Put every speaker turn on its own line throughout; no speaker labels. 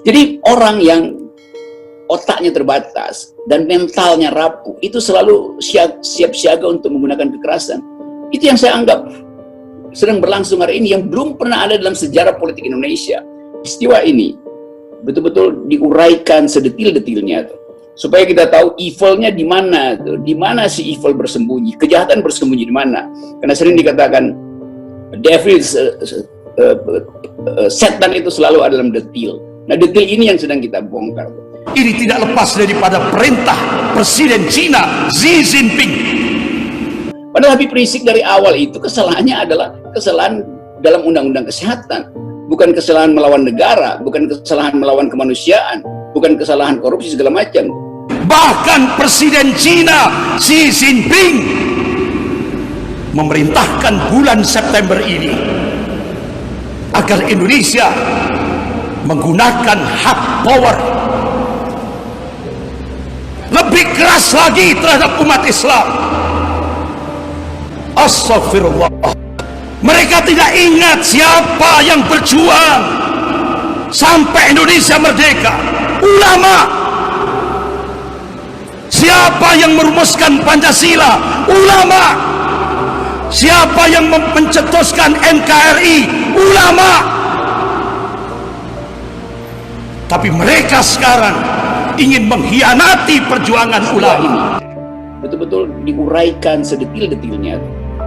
Jadi orang yang otaknya terbatas dan mentalnya rapuh itu selalu siap siaga untuk menggunakan kekerasan. Itu yang saya anggap sedang berlangsung hari ini, yang belum pernah ada dalam sejarah politik Indonesia. Peristiwa ini betul-betul diuraikan sedetil-detilnya tuh, supaya kita tahu evilnya di mana tuh, di mana si evil bersembunyi, kejahatan bersembunyi di mana. Karena sering dikatakan devil, setan itu selalu ada dalam detil. Nah, detil ini yang sedang kita bongkar.
Ini tidak lepas daripada perintah Presiden Cina Xi Jinping.
Padahal Habib Rizik dari awal itu kesalahannya adalah kesalahan dalam undang-undang kesehatan, bukan kesalahan melawan negara, bukan kesalahan melawan kemanusiaan, bukan kesalahan korupsi segala macam.
Bahkan Presiden Cina Xi Jinping memerintahkan bulan September ini agar Indonesia menggunakan hak power lebih keras lagi terhadap umat Islam. Astagfirullah. Mereka tidak ingat siapa yang berjuang sampai Indonesia merdeka. Ulama. Siapa yang merumuskan Pancasila? Ulama. Siapa yang mencetuskan NKRI? Ulama. Tapi mereka sekarang ingin mengkhianati perjuangan ulama
ini. Betul-betul diuraikan sedetil-detilnya,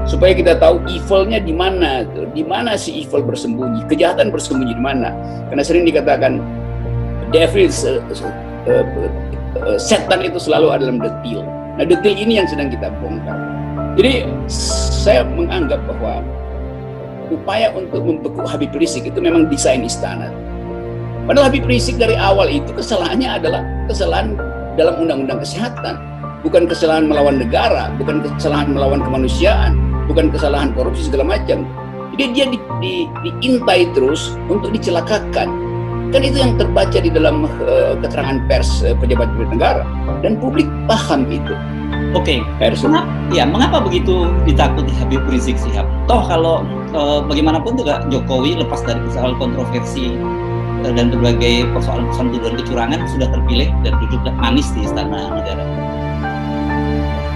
supaya kita tahu evilnya di mana tuh, di mana si evil bersembunyi, kejahatan bersembunyi di mana. Karena sering dikatakan devil, setan itu selalu ada dalam detil. Nah, detil ini yang sedang kita bongkar. Jadi saya menganggap bahwa upaya untuk membekuk Habib Rizik itu memang desain istana. Padahal Habib Rizik dari awal itu kesalahannya adalah kesalahan dalam undang-undang kesehatan, bukan kesalahan melawan negara, bukan kesalahan melawan kemanusiaan, bukan kesalahan korupsi segala macam. Jadi dia diintai terus untuk dicelakakan. Kan itu yang terbaca di dalam keterangan pers pejabat negara, dan publik paham itu.
Oke, mengapa begitu ditakuti Habib Rizik Sihab? Toh kalau bagaimanapun juga Jokowi lepas dari soal kontroversi dan berbagai persoalan-persoalan tuduhan kecurangan sudah terpilih dan duduk manis di istana negara.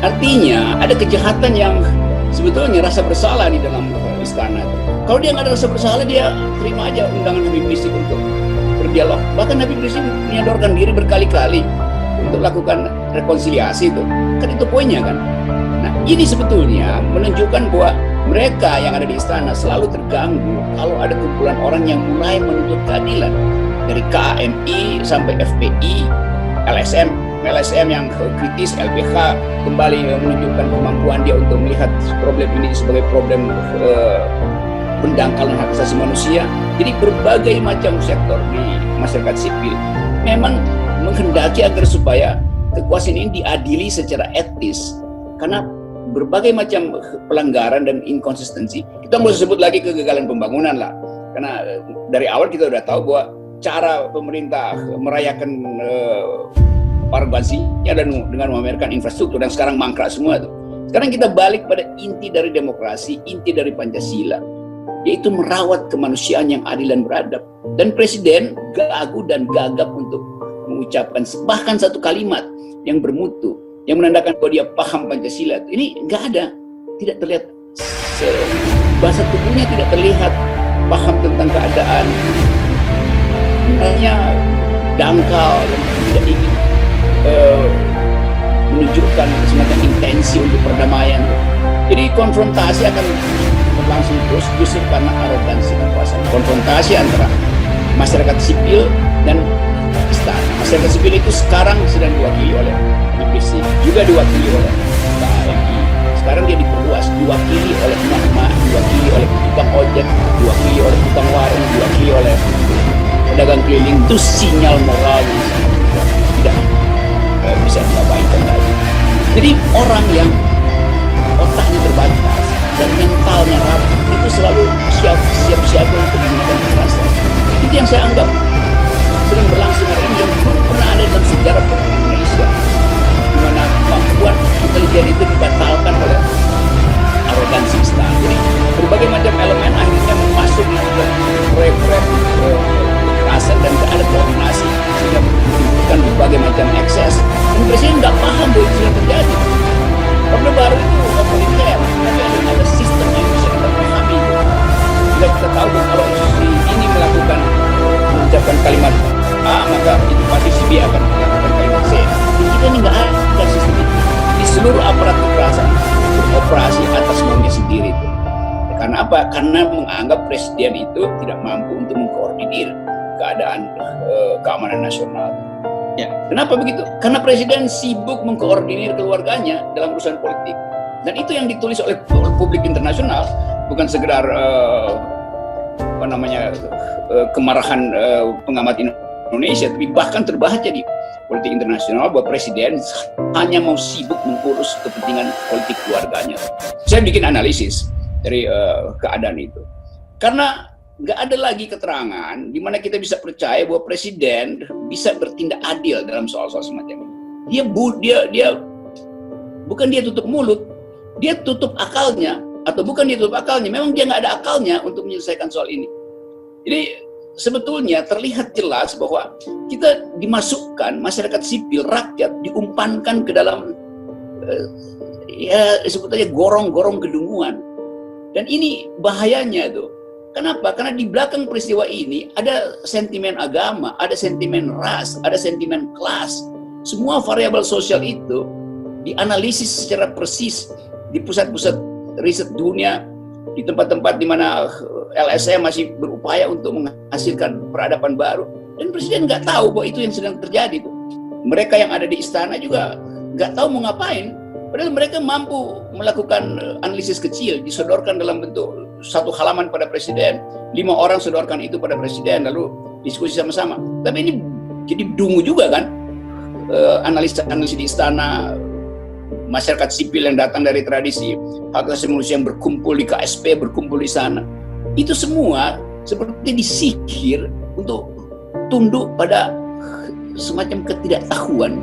Artinya ada kejahatan yang sebetulnya rasa bersalah di dalam istana. Kalau dia nggak ada rasa bersalah, dia terima aja undangan Habib Rizik untuk berdialog. Bahkan Habib Rizik menyodorkan diri berkali-kali untuk lakukan rekonsiliasi itu. Kan itu poinnya kan. Nah, ini sebetulnya menunjukkan bahwa mereka yang ada di istana selalu terganggu kalau ada kumpulan orang yang mulai menuntut keadilan. Dari KMI sampai FPI, LSM yang kritis, LBH kembali menunjukkan kemampuan dia untuk melihat problem ini sebagai problem pendangkalan hak asasi manusia. Jadi berbagai macam sektor di masyarakat sipil memang menghendaki agar supaya kekuasaan ini diadili secara etis, karena berbagai macam pelanggaran dan inkonsistensi. Kita nggak usah sebut lagi kegagalan pembangunan lah, karena dari awal kita udah tahu bahwa cara pemerintah merayakan arogansinya dan dengan memamerkan infrastruktur dan sekarang mangkrak semua tuh. Sekarang kita balik pada inti dari demokrasi, inti dari Pancasila, yaitu merawat kemanusiaan yang adil dan beradab. Dan Presiden gagu dan gagap untuk mengucapkan bahkan satu kalimat yang bermutu, yang menandakan bahwa dia paham Pancasila. Ini nggak ada, tidak terlihat, bahasa tubuhnya tidak terlihat paham tentang keadaan, hanya dangkal dan tidak ingin menunjukkan semacam intensi untuk perdamaian. Jadi konfrontasi akan berlangsung terus justru karena arogansi kekuasaan. Konfrontasi antara masyarakat sipil dan istana. Masyarakat sipil itu sekarang sedang diwakili oleh Habib Rizik, juga diwakili oleh KMI. Sekarang dia diperluas, diwakili oleh emak-emak, diwakili oleh tukang ojek, diwakili oleh tukang warung, diwakili oleh pedagang keliling. Itu sinyal moral yang tidak bisa diabaikan lagi. Jadi orang yang otaknya terbatas dan mentalnya rapuh itu selalu siap siaga untuk menggunakan kekerasan. Itu yang saya anggap sedang berlangsung hari ini, yang belum pernah ada dalam sejarah politik Indonesia, di mana kemampuan intelijen itu dibatalkan oleh arogansi istana. Jadi berbagai macam elemen akhirnya masuk di proyek-proyek kekerasan dan tidak ada koordinasi seluruh aparat kekuasaan beroperasi atas maunya sendiri itu. Karena apa? Karena menganggap presiden itu tidak mampu untuk mengkoordinir keadaan keamanan nasional.
Ya.
Kenapa begitu? Karena presiden sibuk mengkoordinir keluarganya dalam urusan politik. Dan itu yang ditulis oleh publik internasional, bukan sekedar kemarahan pengamat Indonesia, tapi bahkan terbaca di politik internasional bahwa presiden hanya mau sibuk mengurus kepentingan politik keluarganya. Saya bikin analisis dari keadaan itu. Karena nggak ada lagi keterangan di mana kita bisa percaya bahwa presiden bisa bertindak adil dalam soal-soal semacam ini. Dia bukan dia tutup mulut, dia tutup akalnya, atau bukan dia tutup akalnya, memang dia nggak ada akalnya untuk menyelesaikan soal ini. Jadi sebetulnya terlihat jelas bahwa kita dimasukkan, masyarakat sipil, rakyat diumpankan ke dalam sebetulnya gorong-gorong kedunguan. Dan ini bahayanya tuh. Kenapa? Karena di belakang peristiwa ini ada sentimen agama, ada sentimen ras, ada sentimen kelas. Semua variabel sosial itu dianalisis secara persis di pusat-pusat riset dunia, di tempat-tempat di mana LSM masih berupaya untuk menghasilkan peradaban baru. Dan presiden nggak tahu bahwa itu yang sedang terjadi. Mereka yang ada di istana juga nggak tahu mau ngapain. Padahal mereka mampu melakukan analisis kecil, disodorkan dalam bentuk satu halaman pada presiden, 5 orang sodorkan itu pada presiden, lalu diskusi sama-sama. Tapi ini jadi dungu juga kan, analisis di istana, masyarakat sipil yang datang dari tradisi hak asasi manusia yang berkumpul di KSP, berkumpul di sana. Itu semua seperti disihir untuk tunduk pada semacam ketidaktahuan.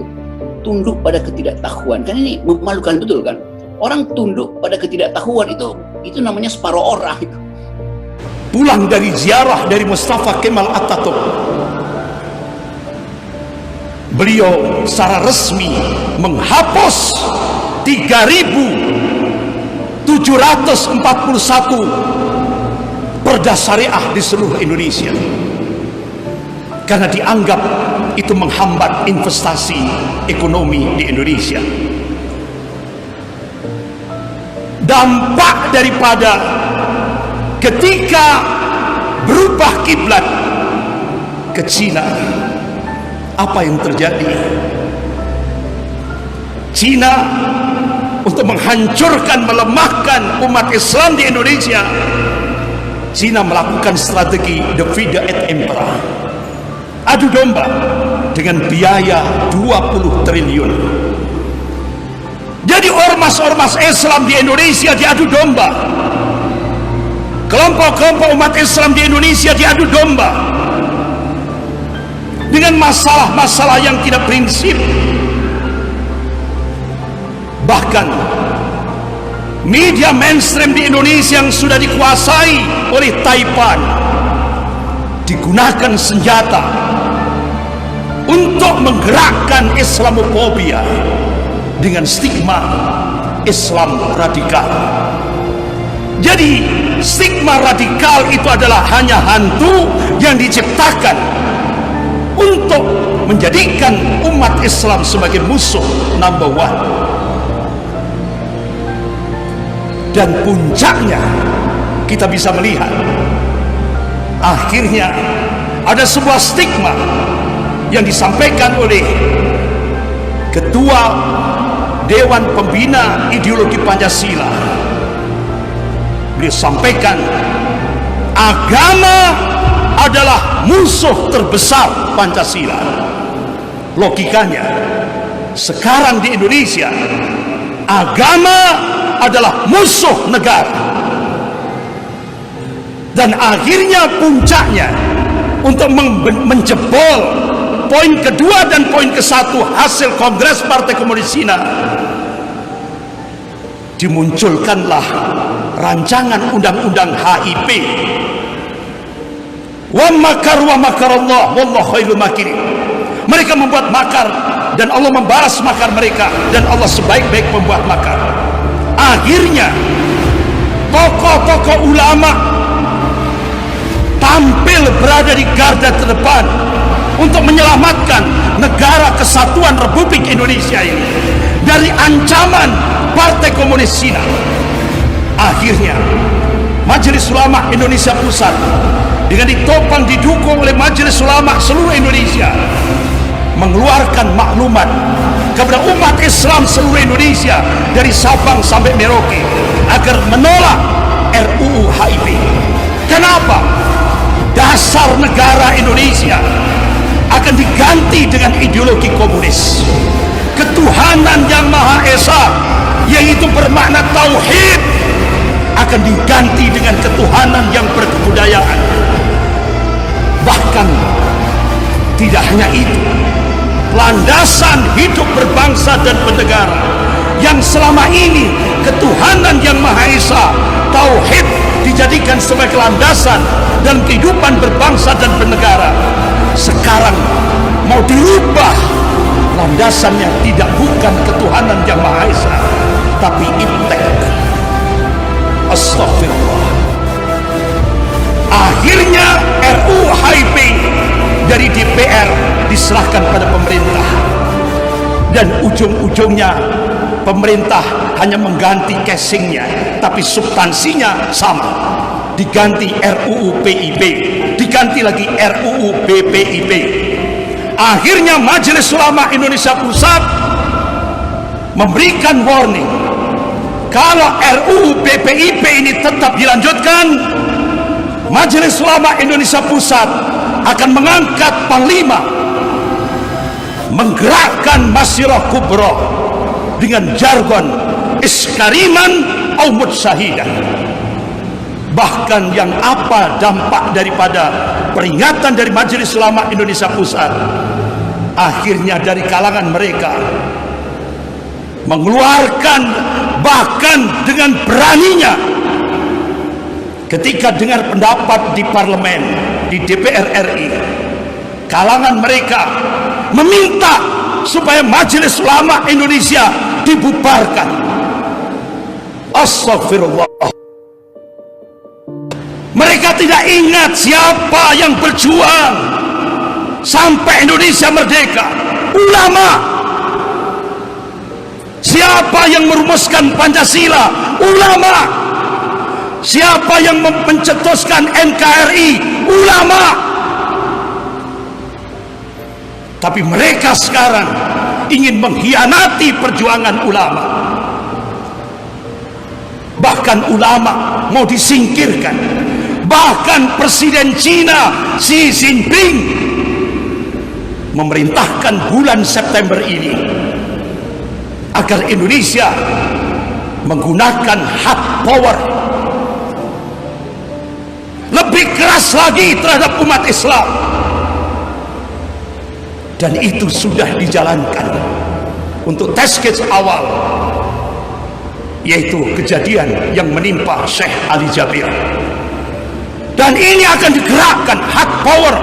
Tunduk pada ketidaktahuan. Kan ini memalukan betul kan? Orang tunduk pada ketidaktahuan itu namanya separuh orang.
Pulang dari ziarah dari Mustafa Kemal Atatürk, beliau secara resmi menghapus 3.741 perda syariah di seluruh Indonesia karena dianggap itu menghambat investasi ekonomi di Indonesia. Dampak daripada ketika berubah kiblat ke Cina, apa yang terjadi? Cina untuk menghancurkan, melemahkan umat Islam di Indonesia, Cina melakukan strategi divide et impera, adu domba dengan biaya 20 triliun. Jadi ormas-ormas Islam di Indonesia diadu domba, kelompok-kelompok umat Islam di Indonesia diadu domba dengan masalah-masalah yang tidak prinsip. Bahkan media mainstream di Indonesia yang sudah dikuasai oleh Taipan digunakan senjata untuk menggerakkan Islamofobia dengan stigma Islam radikal. Jadi stigma radikal itu adalah hanya hantu yang diciptakan untuk menjadikan umat Islam sebagai musuh number one. Dan puncaknya kita bisa melihat akhirnya ada sebuah stigma yang disampaikan oleh Ketua Dewan Pembina Ideologi Pancasila. Beliau sampaikan agama adalah musuh terbesar Pancasila. Logikanya sekarang di Indonesia agama adalah musuh negara. Dan akhirnya puncaknya untuk menjebol poin kedua dan poin ke-1 hasil Kongres Partai Komunis Cina, dimunculkanlah rancangan undang-undang HIP. Wa makarallah wallahu khairul makirin. Mereka membuat makar dan Allah membalas makar mereka, dan Allah sebaik-baik membuat makar. Akhirnya tokoh-tokoh ulama tampil berada di garda terdepan untuk menyelamatkan negara kesatuan Republik Indonesia ini dari ancaman Partai Komunis Cina. Akhirnya Majelis Ulama Indonesia Pusat dengan ditopang didukung oleh Majelis Ulama seluruh Indonesia mengeluarkan maklumat kepada umat Islam seluruh Indonesia dari Sabang sampai Merauke agar menolak RUU HIP. Kenapa? Dasar negara Indonesia akan diganti dengan ideologi komunis. Ketuhanan yang Maha Esa, yaitu bermakna tauhid, akan diganti dengan ketuhanan yang berkebudayaan. Bahkan tidak hanya itu, landasan hidup berbangsa dan bernegara yang selama ini ketuhanan yang Maha Esa, tauhid, dijadikan sebagai landasan dalam kehidupan berbangsa dan bernegara, sekarang mau dirubah. Landasannya tidak bukan ketuhanan yang Maha Esa, tapi iptek. Astagfirullah. Akhirnya RUU HIP dari DPR diserahkan pada pemerintah, dan ujung-ujungnya pemerintah hanya mengganti casingnya, tapi substansinya sama. Diganti RUU PIP, diganti lagi RUU BPIP. Akhirnya Majelis Ulama Indonesia Pusat memberikan warning, kalau RUU BPIP ini tetap dilanjutkan, Majelis Ulama Indonesia Pusat akan mengangkat panglima, menggerakkan Masyirah Kubra dengan jargon iskariman au mutsyahidan. Bahkan yang apa dampak daripada peringatan dari Majelis Ulama Indonesia Pusat, akhirnya dari kalangan mereka mengeluarkan, bahkan dengan beraninya ketika dengar pendapat di parlemen, di DPR RI, kalangan mereka meminta supaya Majelis Ulama Indonesia dibubarkan. Astagfirullah. Mereka tidak ingat siapa yang berjuang sampai Indonesia merdeka. Ulama. Siapa yang merumuskan Pancasila? Ulama. Siapa yang mencetuskan NKRI? Ulama. Tapi mereka sekarang ingin mengkhianati perjuangan ulama. Bahkan ulama mau disingkirkan. Bahkan Presiden Cina Xi Jinping memerintahkan bulan September ini agar Indonesia menggunakan hard power lebih keras lagi terhadap umat Islam, dan itu sudah dijalankan untuk test case awal, yaitu kejadian yang menimpa Syekh Ali Jabir. Dan ini akan digerakkan hard power.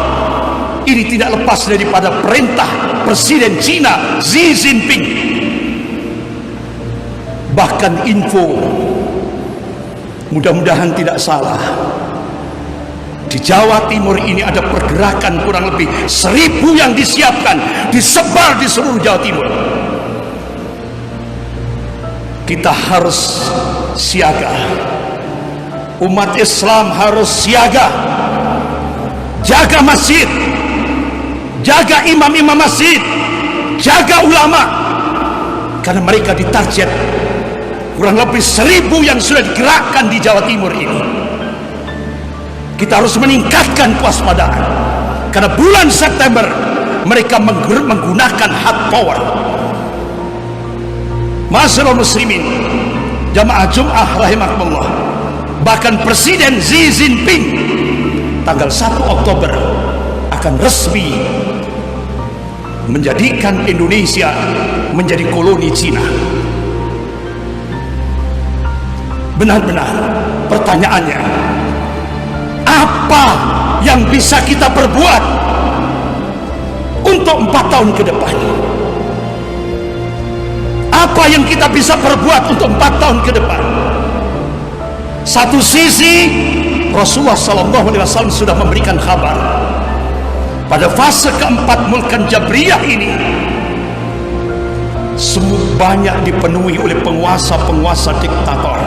Ini tidak lepas daripada perintah Presiden Cina Xi Jinping. Bahkan info, mudah-mudahan tidak salah, di Jawa Timur ini ada pergerakan kurang lebih 1000 yang disiapkan, disebar di seluruh Jawa Timur. Kita harus siaga. Umat Islam harus siaga, jaga masjid, jaga imam-imam masjid, jaga ulama, karena mereka ditarget kurang lebih 1000 yang sudah digerakkan di Jawa Timur ini. Kita harus meningkatkan kewaspadaan, karena bulan September mereka menggunakan hard power. Masyaallah muslimin, jamaah Jum'ah rahimakumullah. Bahkan Presiden Xi Jinping tanggal 1 Oktober akan resmi menjadikan Indonesia menjadi koloni Cina. Benar-benar pertanyaannya, apa yang bisa kita perbuat untuk 4 tahun ke depan? Apa yang kita bisa perbuat untuk 4 tahun ke depan? Satu sisi Rasulullah SAW sudah memberikan kabar pada fase keempat Mulkan Jabriyah ini, semua banyak dipenuhi oleh penguasa-penguasa diktator,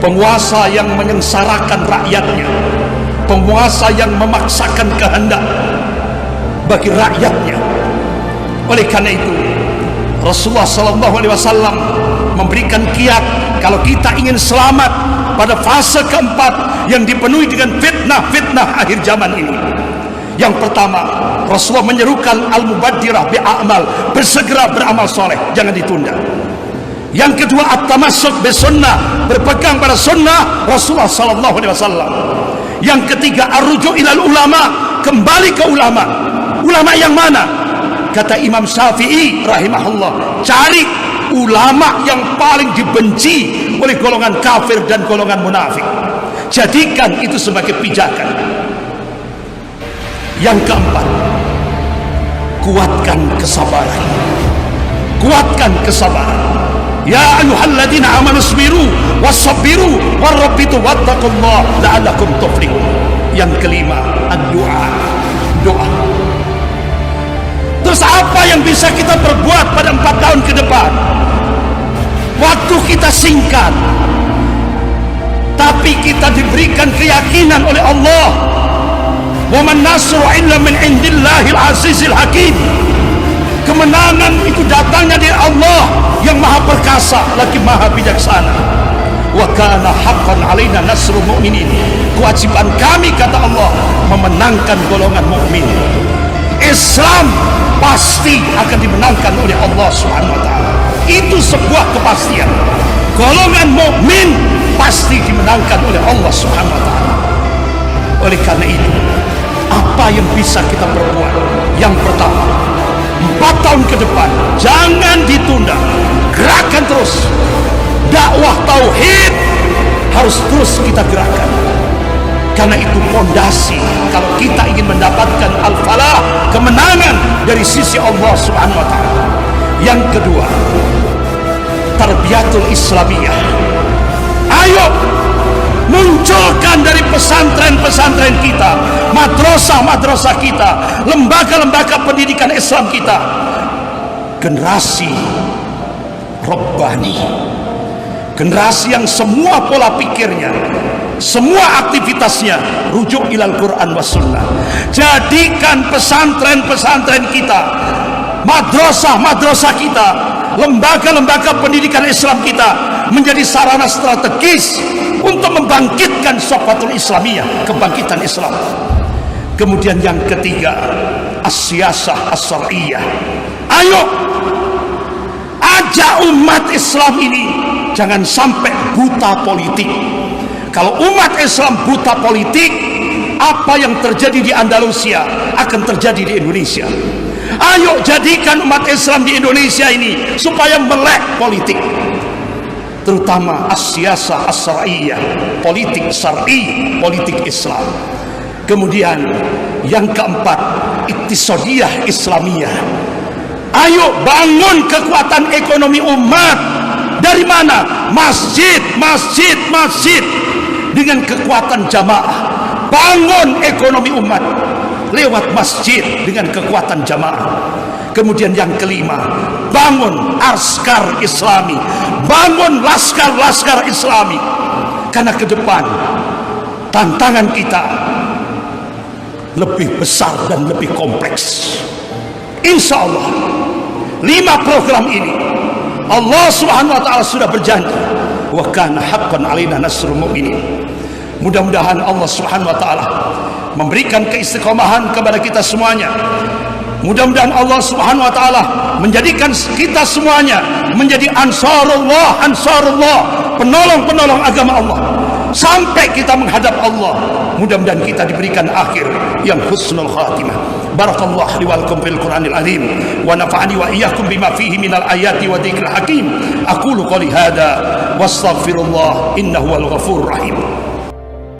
penguasa yang menyengsarakan rakyatnya, penguasa yang memaksakan kehendak bagi rakyatnya. Oleh karena itu, Rasulullah SAW memberikan kiat kalau kita ingin selamat pada fase keempat yang dipenuhi dengan fitnah-fitnah akhir zaman ini. Yang pertama, Rasulullah menyerukan al-mubaddirah bi'amal, bersegera beramal soleh, jangan ditunda. Yang kedua, at-tamassuk bisunnah, berpegang pada sunnah Rasulullah SAW. Yang ketiga, ar-ruju' ilal ulama, kembali ke ulama. Ulama yang mana? Kata Imam Syafi'i rahimahullah, cari ulama yang paling dibenci oleh golongan kafir dan golongan munafik, jadikan itu sebagai pijakan. Yang keempat, kuatkan kesabaran, kuatkan kesabaran. Ya ayyuhalladzina amanu isbiru wassabiru warabbitu wattaqullaha la'allakum tuflihun. Yang kelima, ad-du'a, doa. Terus apa yang bisa kita perbuat pada 4 tahun ke depan? Waktu kita singkat, tapi kita diberikan keyakinan oleh Allah, wa man nasru illa min indillahil azizil hakim. Kemenangan itu datangnya dari Allah yang maha perkasa lagi maha bijaksana. Wa kana haqqan alaina nasrul mu'minin. Kewajiban kami, kata Allah, memenangkan golongan mukmin. Islam pasti akan dimenangkan oleh Allah Subhanahu wa taala. Itu sebuah kepastian. Golongan mukmin pasti dimenangkan oleh Allah Subhanahu wa taala. Oleh karena itu, apa yang bisa kita perbuat? Yang pertama, 4 tahun ke depan jangan ditunda, gerakan terus. Dakwah tauhid harus terus kita gerakan, karena itu fondasi kalau kita ingin mendapatkan al-falah, kemenangan dari sisi Allah Subhanahu wa taala. Yang kedua, tarbiyatul islamiyah. Ayo munculkan dari pesantren-pesantren kita, madrasah-madrasah kita, lembaga-lembaga pendidikan Islam kita, generasi Rabbani, generasi yang semua pola pikirnya, semua aktivitasnya rujuk ilal Quran was sunnah. Jadikan pesantren-pesantren kita, madrasah-madrasah kita, lembaga-lembaga pendidikan Islam kita menjadi sarana strategis untuk membangkitkan sofatul Islamiyah, kebangkitan Islam. Kemudian yang ketiga, as-siyasah as-syar'iyyah. Ayo ajak umat Islam ini jangan sampai buta politik. Kalau umat Islam buta politik, apa yang terjadi di Andalusia akan terjadi di Indonesia. Ayo jadikan umat Islam di Indonesia ini supaya melek politik, terutama as-siyasah as-syar'iyyah, politik syar'i, politik Islam. Kemudian yang keempat, iktisadiyah Islamiyah. Ayo bangun kekuatan ekonomi umat. Dari mana? Masjid, masjid, masjid. Dengan kekuatan jamaah, bangun ekonomi umat lewat masjid dengan kekuatan jamaah. Kemudian yang kelima, bangun askar Islami, bangun laskar-laskar Islami. Karena ke depan tantangan kita lebih besar dan lebih kompleks. Insya Allah 5 program ini Allah Subhanahu wa taala sudah berjanji, wa kana haqqan alaina nasrul mu'minin. Mudah-mudahan Allah Subhanahu wa taala memberikan keistiqomahan kepada kita semuanya. Mudah-mudahan Allah Subhanahu wa taala menjadikan kita semuanya menjadi ansarullah, ansarullah, penolong-penolong agama Allah sampai kita menghadap Allah. Mudah-mudahan kita diberikan akhir yang husnul khatimah. Barakallahu li wa lakum fil Qur'anil azim wa nafa'ani wa iyyakum bima fihi minal ayati wa dzikril hakim. Aqulu qouli hadza wastaghfirullah innahu wal ghafurur rahim.